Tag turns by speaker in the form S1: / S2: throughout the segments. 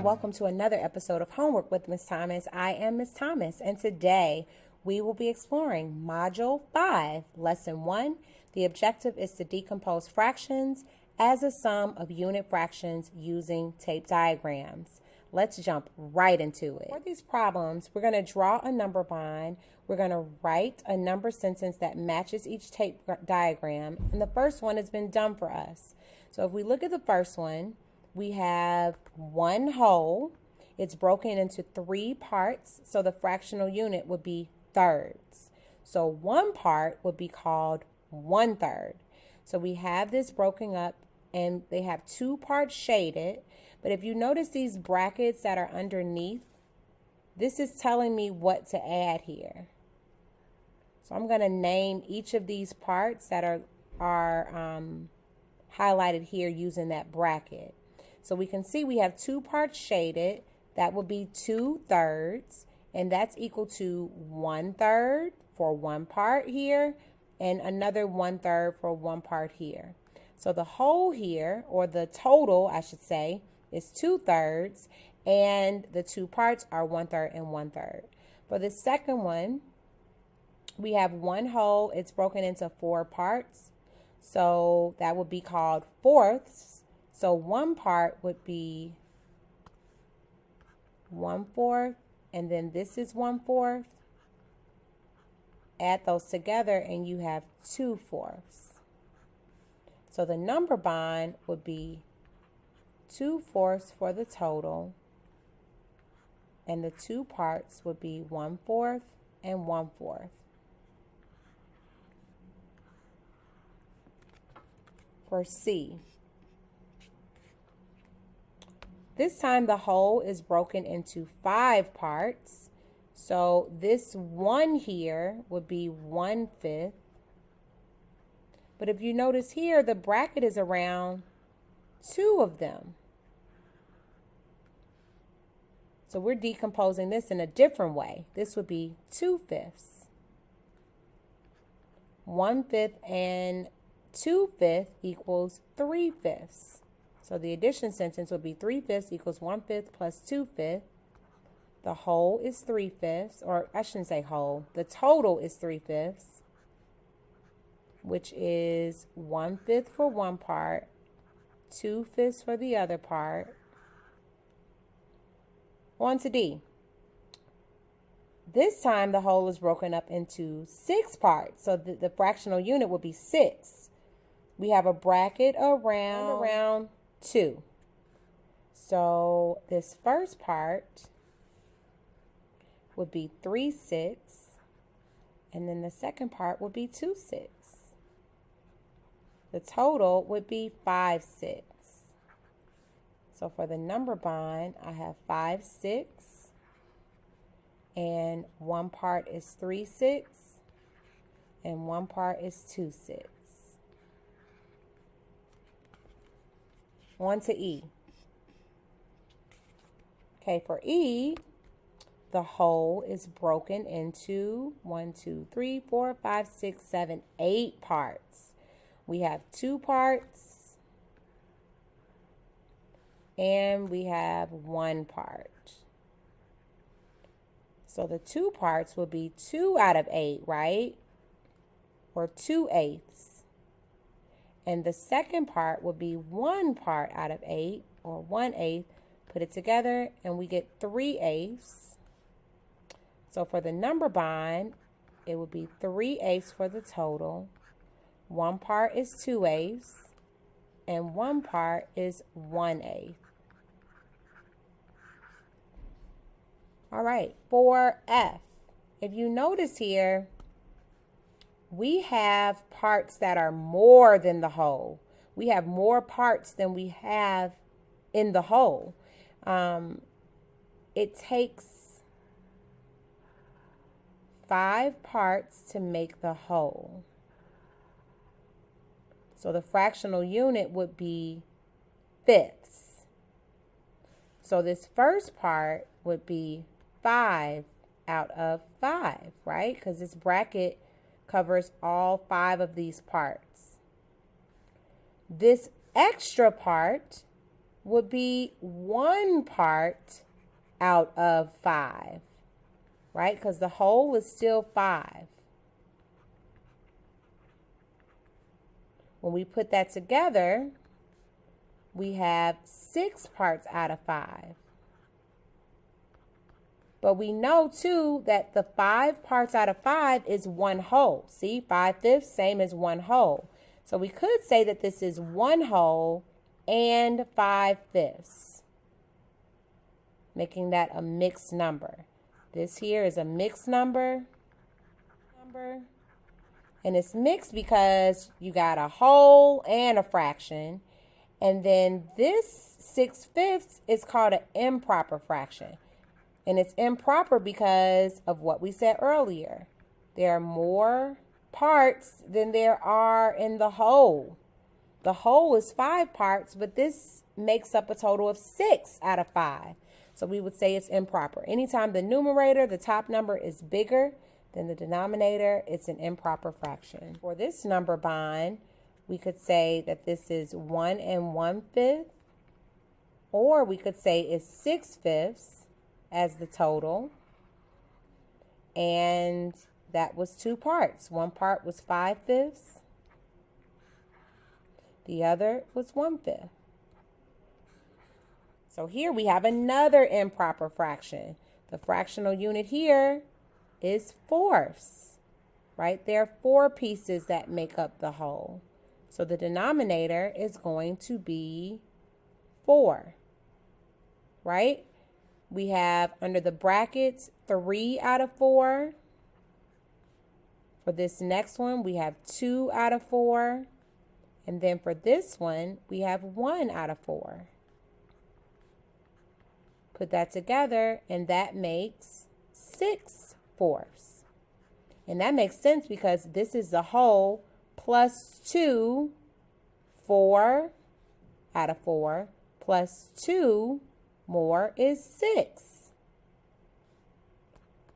S1: and welcome to another episode of Homework with Miss Thomas. I am Miss Thomas, and today we will be exploring Module 5, Lesson 1. The objective is to decompose fractions as a sum of unit fractions using tape diagrams. Let's jump right into it. For these problems, we're going to draw a number line. We're going to write a number sentence that matches each tape diagram, and the first one has been done for us. So if we look at the first one, we have one whole. It's broken into three parts, so the fractional unit would be thirds. So one part would be called 1/3. So we have this broken up, and they have two parts shaded. But if you notice these brackets that are underneath, this is telling me what to add here. So I'm going to name each of these parts that are highlighted here using that bracket. So we can see we have two parts shaded. That would be 2/3, and that's equal to 1/3 for one part here and another 1/3 for one part here. So the whole here, or the total I should say, is 2/3, and the two parts are 1/3 and 1/3. For the second one, we have one whole. It's broken into four parts, so that would be called fourths. So one part would be 1/4, and then this is 1/4. Add those together and you have 2/4. So the number bond would be 2/4 for the total, and the two parts would be 1/4 and 1/4. For C, this time the whole is broken into 5 parts. So this one here would be 1/5. But if you notice here, the bracket is around 2 of them. So we're decomposing this in a different way. This would be 2/5. 1/5 and 2/5 equals 3/5. So the addition sentence would be 3/5 equals 1/5 plus 2/5. The whole is 3/5, or I shouldn't say whole. The total is 3/5, which is 1/5 for one part, 2/5 for the other part. On to D. This time the whole is broken up into 6 parts, so the fractional unit would be 6. We have a bracket around 2. So this first part would be 3/6, and then the second part would be 2/6. The total would be 5/6. So for the number bond, I have 5/6, and one part is 3/6, and one part is 2/6. On to E. Okay, for E, the whole is broken into 1, 2, 3, 4, 5, 6, 7, 8 parts. We have 2 parts, and we have 1 part. So the 2 parts will be 2 out of 8, right? Or 2/8. And the second part would be 1 part out of 8, or 1/8. Put it together and we get 3/8. So for the number bond, it would be 3/8 for the total. One part is 2/8, and one part is 1/8. All right, for F, if you notice here, we have parts that are more than the whole. We have more parts than we have in the whole. It takes 5 parts to make the whole. So the fractional unit would be 5ths. So this first part would be 5 out of 5, right? Because this bracket covers all 5 of these parts. This extra part would be 1 part out of 5, right? Because the whole is still 5. When we put that together, we have 6 parts out of 5. But we know, too, that the 5 parts out of 5 is 1 whole. See, 5/5, same as 1 whole. So we could say that this is 1 whole and 5/5, making that a mixed number. This here is a mixed number. And it's mixed because you got a whole and a fraction. And then this 6/5 is called an improper fraction. And it's improper because of what we said earlier. There are more parts than there are in the whole. The whole is 5 parts, but this makes up a total of 6 out of 5. So we would say it's improper. Anytime the numerator, the top number, is bigger than the denominator, it's an improper fraction. For this number bond, we could say that this is 1 1/5, or we could say it's 6/5 as the total, and that was 2 parts. One part was 5/5, the other was 1/5. So here we have another improper fraction. The fractional unit here is fourths, right? There are 4 pieces that make up the whole. So the denominator is going to be 4, right? We have under the brackets 3 out of 4. For this next one, we have 2 out of 4. And then for this one, we have 1 out of 4. Put that together, and that makes 6/4. And that makes sense because this is the whole plus 2, 4 out of 4, plus 2 more is 6.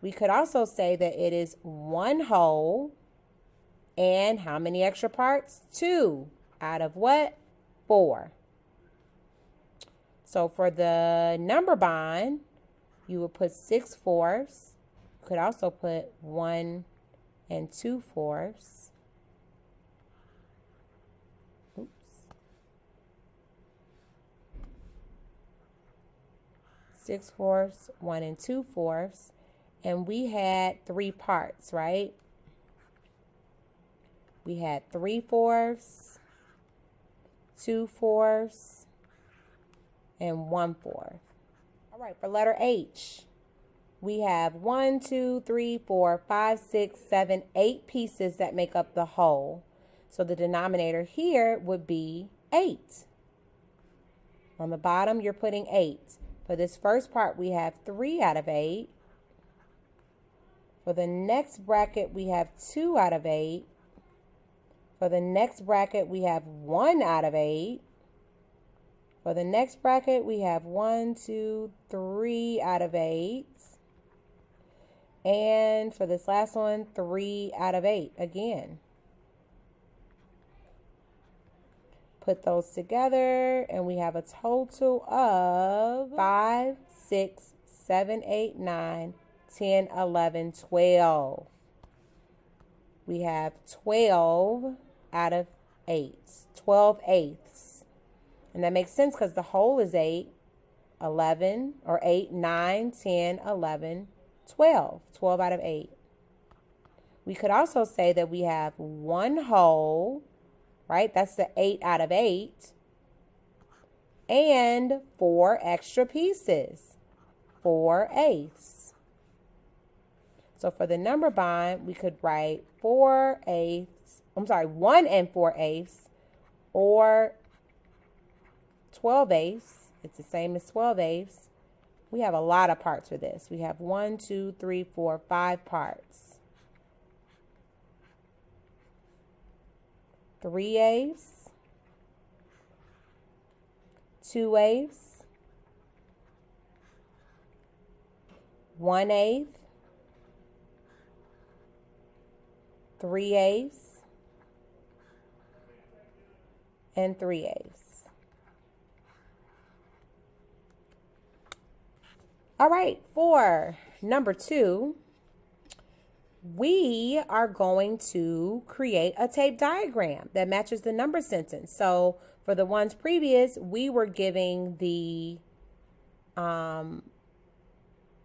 S1: We could also say that it is 1 whole and how many extra parts? 2 out of what? 4. So for the number bond, you would put 6/4. You could also put 1 2/4. Oops. 6/4, 1 2/4. And we had 3 parts, right? We had 3/4, 2/4, and 1/4. All right, for letter H, we have 1, 2, 3, 4, 5, 6, 7, 8 pieces that make up the whole. So the denominator here would be 8. On the bottom, you're putting 8. For this first part, we have 3 out of 8. For the next bracket, we have 2 out of 8. For the next bracket, we have 1 out of 8. For the next bracket, we have 1, 2, 3 out of 8. And for this last one, 3 out of 8 again. Put those together, and we have a total of 5, 6, 7, 8, 9, 10, 11, 12. We have 12 out of 8, 12 eighths. And that makes sense because the whole is 8, 11, or 8, 9, 10, 11, 12. 12 out of 8. We could also say that we have 1 whole, right? That's the 8 out of 8. And 4 extra pieces, 4 eighths. So for the number bond, we could write 1 and 4 eighths, or 12 eighths. It's the same as 12 eighths. We have a lot of parts for this. We have 1, 2, 3, 4, 5 parts. 3 eighths, 2 eighths, 1 eighth, 3 eighths, and 3 eighths. All right, for number 2, we are going to create a tape diagram that matches the number sentence. So for the ones previous, we were giving the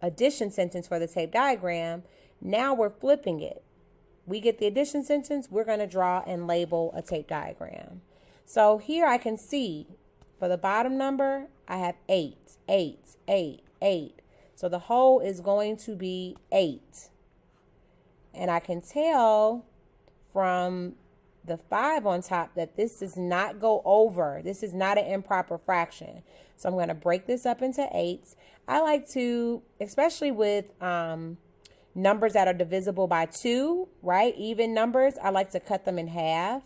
S1: addition sentence for the tape diagram. Now we're flipping it. We get the addition sentence, we're going to draw and label a tape diagram. So here I can see for the bottom number, I have 8, 8, 8, 8. So the whole is going to be 8. And I can tell from the 5 on top that this does not go over. This is not an improper fraction. So I'm going to break this up into 8s. I like to, especially with numbers that are divisible by 2, right? Even numbers, I like to cut them in half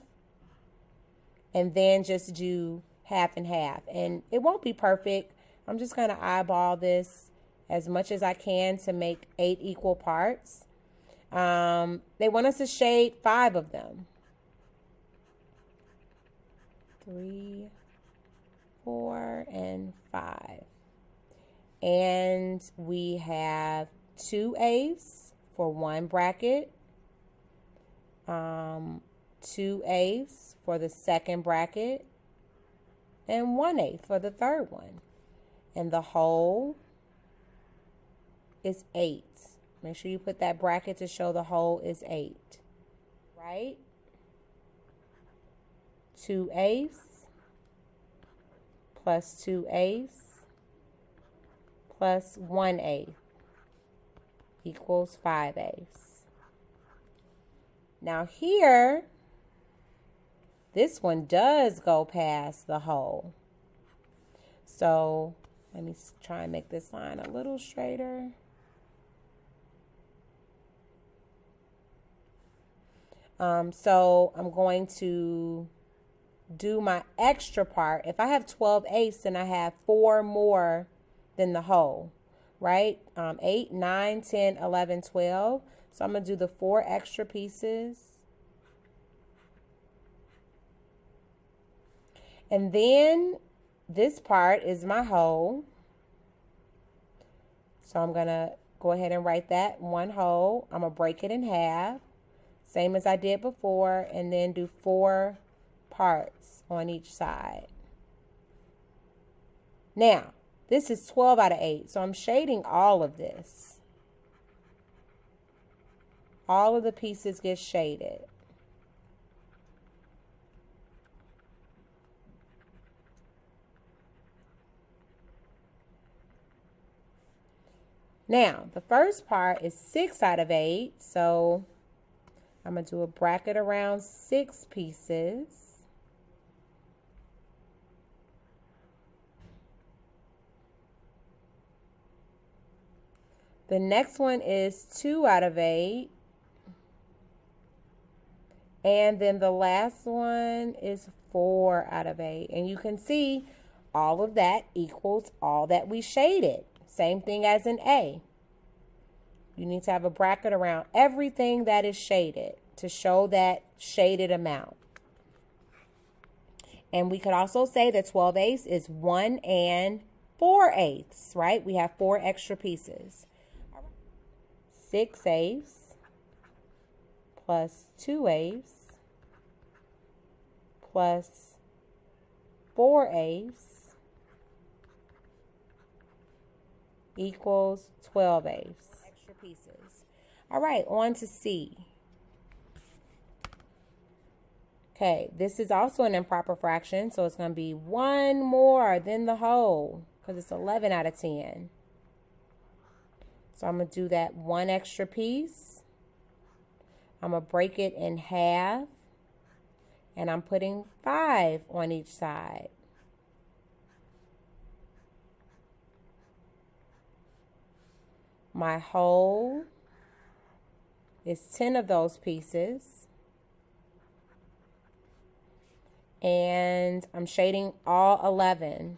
S1: and then just do half and half. And it won't be perfect. I'm just going to eyeball this as much as I can to make 8 equal parts. They want us to shade 5 of them. 3, 4, and 5. And we have 2 eighths for one bracket, 2 eighths for the second bracket, and 1/8 for the third one. And the whole is 8. Make sure you put that bracket to show the whole is 8, right? 2 eighths plus 2 eighths plus 1/8 equals 5 eighths. Now here, this one does go past the whole. So let me try and make this line a little straighter. So I'm going to do my extra part. If I have 12 eighths, then I have 4 more than the whole, right? 8, 9, 10, 11, 12. So I'm going to do the 4 extra pieces. And then this part is my whole. So I'm going to go ahead and write that 1 whole. I'm going to break it in half, same as I did before, and then do 4 parts on each side. Now, this is 12 out of 8, so I'm shading all of this. All of the pieces get shaded. Now, the first part is 6 out of 8, so I'm going to do a bracket around 6 pieces. The next one is 2 out of 8. And then the last one is 4 out of 8. And you can see all of that equals all that we shaded. Same thing as in A. You need to have a bracket around everything that is shaded to show that shaded amount. And we could also say that 12 eighths is 1 and 4 eighths, right? We have 4 extra pieces. 6 eighths plus 2 eighths plus 4 eighths equals 12 eighths. Extra pieces. All right, on to C. Okay, this is also an improper fraction, so it's going to be 1 more than the whole because it's 11 out of 10. So I'm going to do that 1 extra piece. I'm going to break it in half. And I'm putting 5 on each side. My whole is 10 of those pieces. And I'm shading all 11.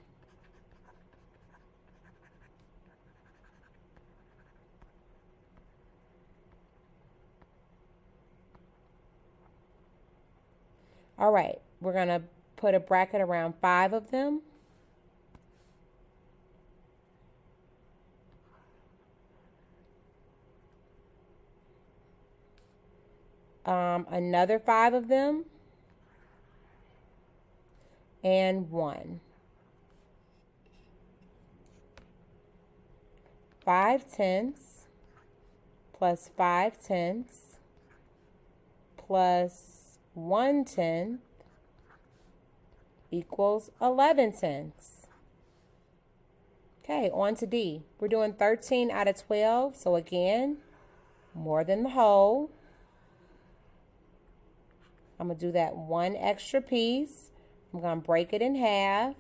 S1: All right, we're going to put a bracket around 5 of them. another 5 of them, and 1. 5/10 plus 5/10 plus 1/10 equals 11/10. Okay, on to D. We're doing 13 out of 12, so again, more than the whole. I'm going to do that one extra piece. I'm going to break it in half,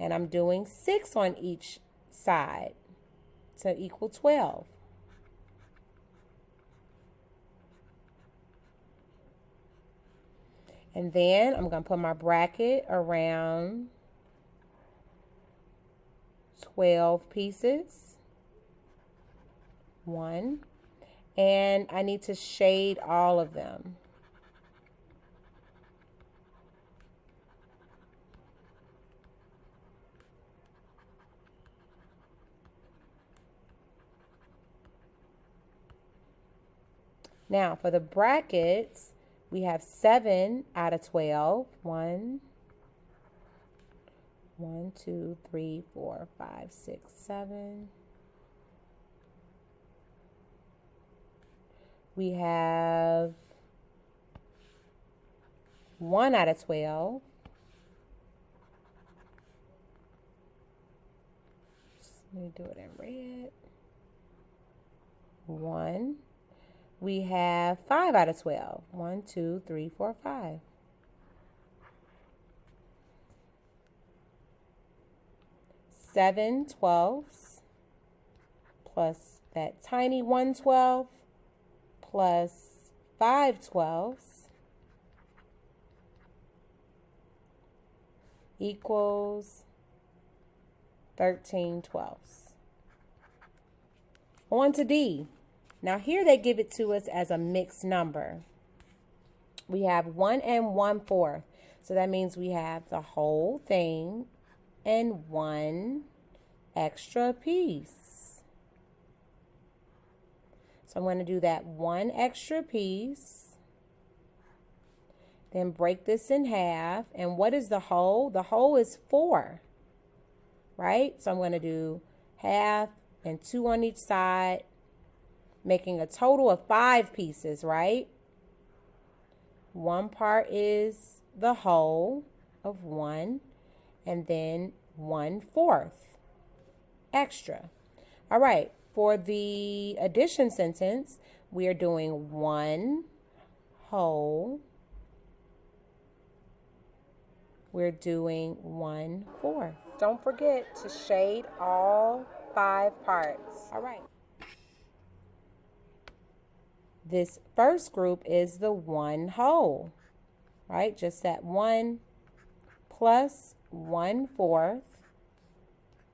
S1: and I'm doing 6 on each side to equal 12. And then I'm going to put my bracket around 12 pieces. 1. And I need to shade all of them. Now for the brackets, we have 7 out of 12. 1, 2, 3, 4, 5, 6, 7. We have 1 out of 12. Let me do it in red. 1. We have 5 out of 12. 1, 2, 3, 4, 5. Seven 12s plus that tiny 1/12 plus 5 12s equals 13 12s. On to D. Now here they give it to us as a mixed number. We have 1 and 1/4. So that means we have the whole thing and 1 extra piece. So I'm going to do that 1 extra piece. Then break this in half. And what is the whole? The whole is 4. Right? So I'm going to do half and 2 on each side, making a total of 5 pieces, right? One part is the whole of 1, and then 1/4 extra. All right, for the addition sentence, we are doing 1 whole. We're doing 1/4. Don't forget to shade all 5 parts. All right. This first group is the 1 whole, right? Just that 1 plus 1/4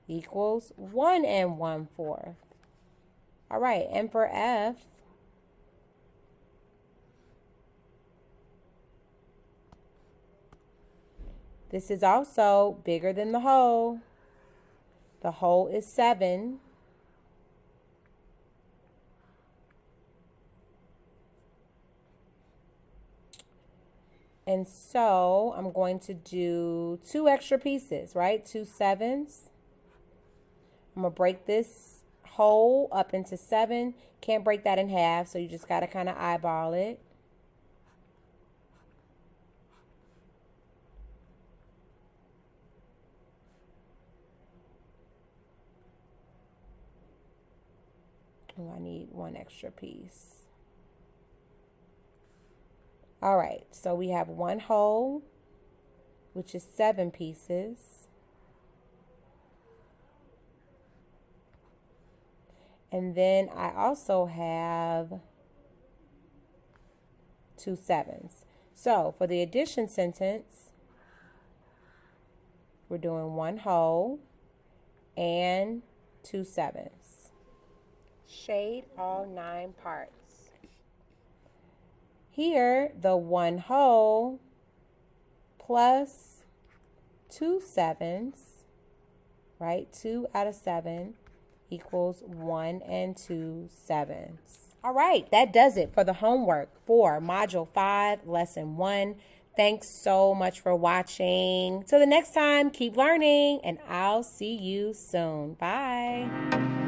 S1: equals 1 and 1/4. All right, and for F, this is also bigger than the whole. The whole is 7. And so I'm going to do 2 extra pieces, right? 2 7s. I'm going to break this whole up into 7. Can't break that in half, so you just got to kind of eyeball it. Oh, I need 1 extra piece. All right, so we have 1 whole, which is 7 pieces. And then I also have 2 7s. So for the addition sentence, we're doing 1 whole and 2 7s. Shade all 9 parts. Here, the 1 whole plus 2 7s, right? 2 out of 7 equals 1 and 2 7s. All right, that does it for the homework for Module 5, Lesson 1. Thanks so much for watching. Till the next time, keep learning, and I'll see you soon. Bye.